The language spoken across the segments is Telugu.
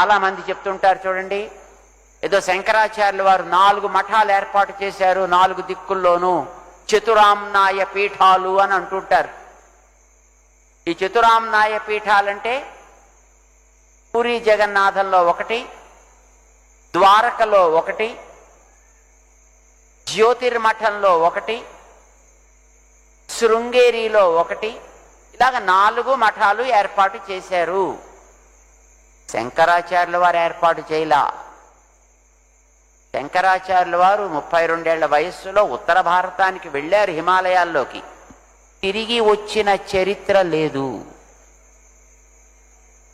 చాలామంది చెప్తుంటారు చూడండి, ఏదో శంకరాచార్యులు వారు 4 మఠాలు ఏర్పాటు చేశారు 4 దిక్కుల్లోనూ, చతురామ్నాయ పీఠాలు అని అంటుంటారు. ఈ చతురామ్నాయ పీఠాలంటే పూరి జగన్నాథంలో ఒకటి, ద్వారకలో ఒకటి, జ్యోతిర్మఠంలో ఒకటి, శృంగేరిలో ఒకటి, ఇలాగ 4 మఠాలు ఏర్పాటు చేశారు. శంకరాచార్యుల వారు ఏర్పాటు చేయలా. శంకరాచార్యుల వారు 32 ఏళ్ల వయస్సులో ఉత్తర భారతానికి వెళ్ళారు, హిమాలయాల్లోకి. తిరిగి వచ్చిన చరిత్ర లేదు.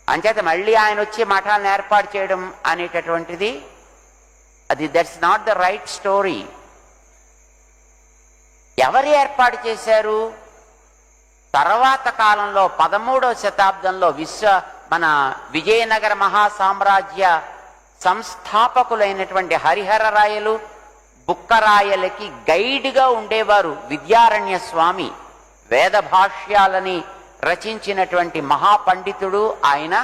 అంచేత మళ్ళీ ఆయన వచ్చి మఠాలను ఏర్పాటు చేయడం అనేటటువంటిది that's not the right story. ఎవరు ఏర్పాటు చేశారు? తర్వాత కాలంలో 13వ శతాబ్దంలో మన విజయనగర మహాసామ్రాజ్య సంస్థాపకులైనటువంటి హరిహర రాయలు, బుక్కరాయలకి గైడ్గా ఉండేవారు విద్యారణ్య స్వామి. వేద భాష్యాలని రచించినటువంటి మహాపండితుడు ఆయన.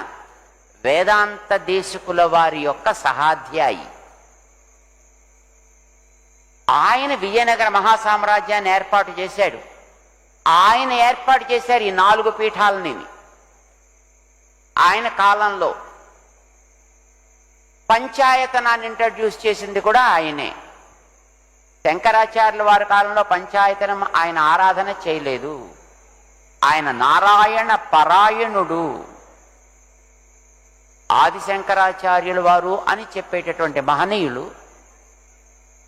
వేదాంత దేశికుల వారి యొక్క సహాధ్యాయి ఆయన. విజయనగర మహాసామ్రాజ్యాన్ని ఏర్పాటు చేశాడు. ఆయన ఏర్పాటు చేశారు ఈ 4 పీఠాలని. ఆయన కాలంలో పంచాయతనాన్ని ఇంట్రడ్యూస్ చేసింది కూడా ఆయనే. శంకరాచార్యుల వారి కాలంలో పంచాయతనం ఆయన ఆరాధన చేయలేదు. ఆయన నారాయణ పరాయణుడు. ఆదిశంకరాచార్యుల వారు అని చెప్పేటటువంటి మహనీయులు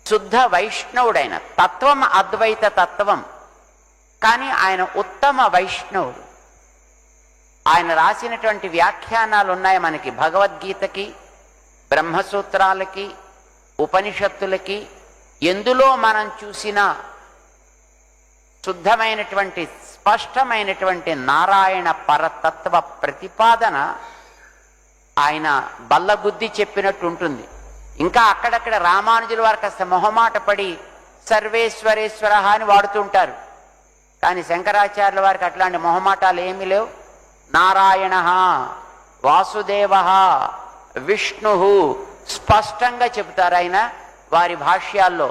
శుద్ధ వైష్ణవుడైన తత్వం అద్వైత తత్వం, కానీ ఆయన ఉత్తమ వైష్ణవుడు. ఆయన రాసినటువంటి వ్యాఖ్యానాలు ఉన్నాయి మనకి భగవద్గీతకి, బ్రహ్మసూత్రాలకి, ఉపనిషత్తులకి. ఎందులో మనం చూసినా శుద్ధమైనటువంటి స్పష్టమైనటువంటి నారాయణ పరతత్వ ప్రతిపాదన ఆయన బల్లగుద్ది చెప్పినట్టు ఉంటుంది. ఇంకా అక్కడక్కడ రామానుజుల వారు కాస్త మొహమాట పడి సర్వేశ్వరేశ్వర అని వాడుతుంటారు. కానీ శంకరాచార్యుల వారికి అట్లాంటి మొహమాటాలు ఏమీ లేవు. నారాయణ, వాసుదేవ, విష్ణు స్పష్టంగా చెబుతారు ఆయన వారి భాష్యాల్లో.